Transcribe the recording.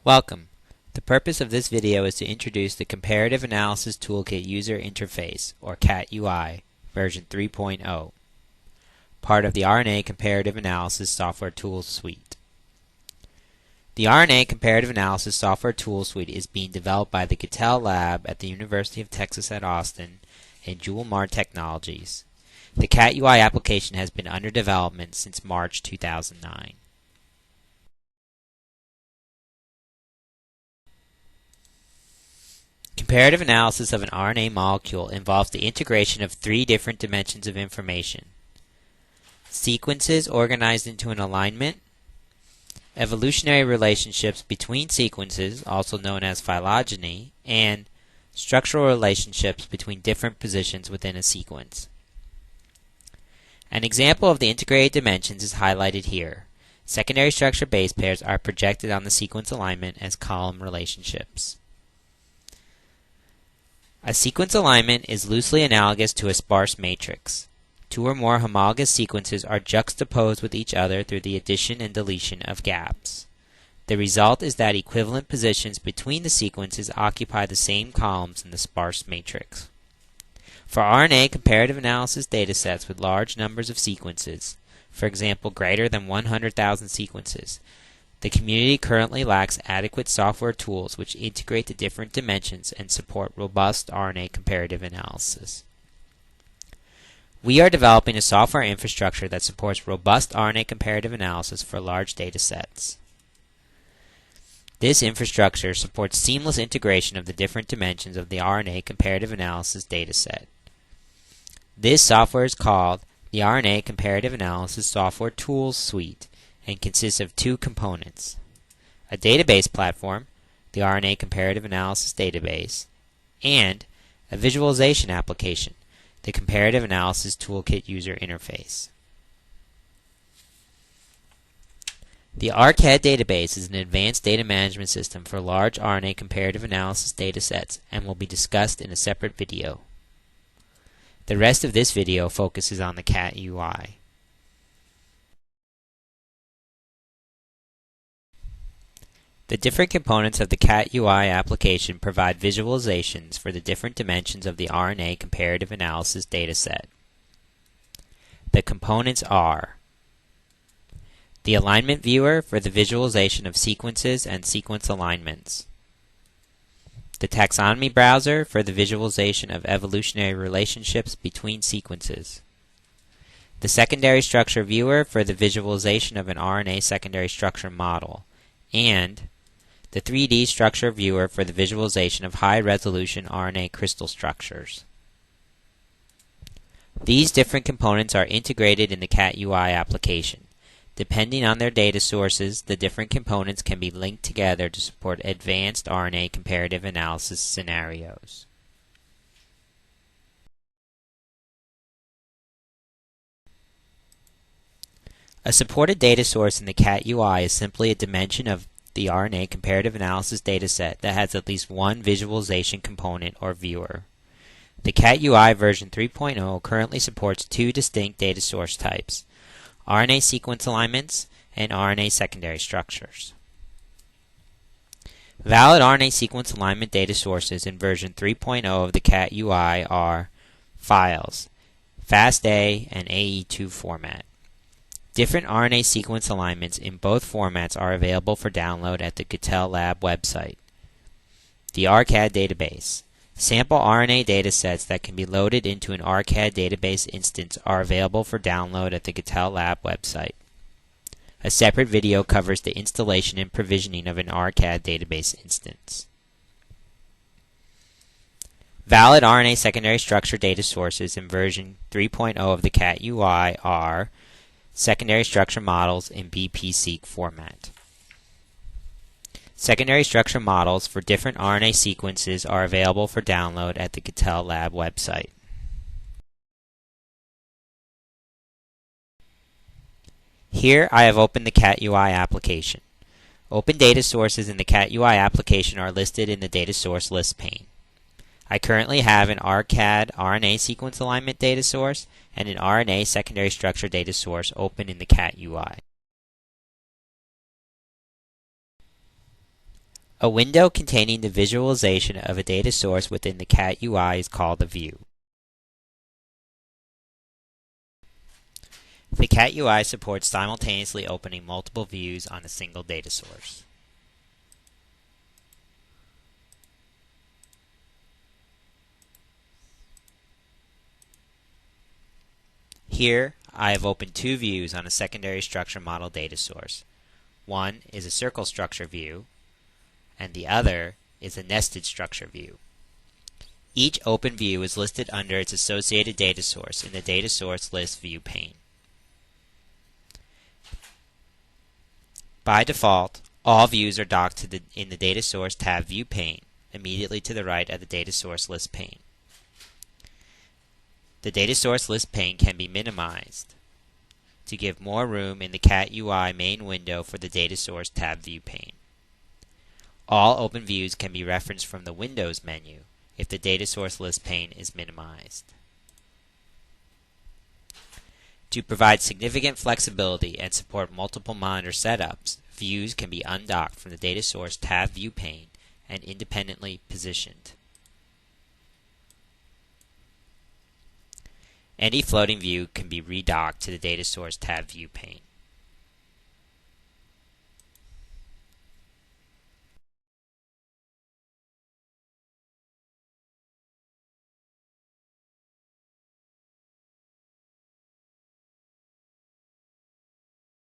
Welcome. The purpose of this video is to introduce the Comparative Analysis Toolkit User Interface, or CATUI, version 3.0, part of the RNA Comparative Analysis Software Tools Suite. The RNA Comparative Analysis Software Tools Suite is being developed by the CATUI Lab at the University of Texas at Austin and Joule Technologies. The CATUI application has been under development since March 2009. Comparative analysis of an RNA molecule involves the integration of three different dimensions of information: sequences organized into an alignment, evolutionary relationships between sequences, also known as phylogeny, and structural relationships between different positions within a sequence. An example of the integrated dimensions is highlighted here. Secondary structure base pairs are projected on the sequence alignment as column relationships. A sequence alignment is loosely analogous to a sparse matrix. Two or more homologous sequences are juxtaposed with each other through the addition and deletion of gaps. The result is that equivalent positions between the sequences occupy the same columns in the sparse matrix. For RNA comparative analysis datasets with large numbers of sequences, for example greater than 100,000 sequences, the community currently lacks adequate software tools which integrate the different dimensions and support robust RNA comparative analysis. We are developing a software infrastructure that supports robust RNA comparative analysis for large data sets. This infrastructure supports seamless integration of the different dimensions of the RNA comparative analysis dataset. This software is called the RNA Comparative Analysis Software Tools Suite and consists of two components: a database platform, the RNA Comparative Analysis Database, and a visualization application, the Comparative Analysis Toolkit User Interface. The RCAD database is an advanced data management system for large RNA comparative analysis datasets and will be discussed in a separate video. The rest of this video focuses on the CATUI. The different components of the CATUI application provide visualizations for the different dimensions of the RNA comparative analysis dataset. The components are the alignment viewer for the visualization of sequences and sequence alignments, the taxonomy browser for the visualization of evolutionary relationships between sequences, the secondary structure viewer for the visualization of an RNA secondary structure model, and the 3D structure viewer for the visualization of high-resolution RNA crystal structures. These different components are integrated in the CATUI application. Depending on their data sources, the different components can be linked together to support advanced RNA comparative analysis scenarios. A supported data source in the CATUI is simply a dimension of the RNA comparative analysis dataset that has at least one visualization component or viewer. The CATUI version 3.0 currently supports two distinct data source types: RNA sequence alignments and RNA secondary structures. Valid RNA sequence alignment data sources in version 3.0 of the CATUI are files, FASTA and AE2 format. Different RNA sequence alignments in both formats are available for download at the CATUI Lab website. The RCAD database. Sample RNA datasets that can be loaded into an RCAD database instance are available for download at the CATUI Lab website. A separate video covers the installation and provisioning of an RCAD database instance. Valid RNA secondary structure data sources in version 3.0 of the CATUI are secondary structure models in BP-seq format. Secondary structure models for different RNA sequences are available for download at the CATUI Lab website. Here I have opened the CATUI application. Open data sources in the CATUI application are listed in the Data Source List pane. I currently have an RCAD RNA sequence alignment data source and an RNA secondary structure data source open in the CATUI. A window containing the visualization of a data source within the CATUI is called a view. The CATUI supports simultaneously opening multiple views on a single data source. Here, I have opened two views on a secondary structure model data source. One is a circle structure view, and the other is a nested structure view. Each open view is listed under its associated data source in the Data Source List view pane. By default, all views are docked in the Data Source tab view pane, immediately to the right of the Data Source List pane. The Data Source List pane can be minimized to give more room in the CATUI main window for the Data Source tab view pane. All open views can be referenced from the Windows menu if the Data Source List pane is minimized. To provide significant flexibility and support multiple monitor setups, views can be undocked from the Data Source tab view pane and independently positioned. Any floating view can be redocked to the Data Source tab view pane.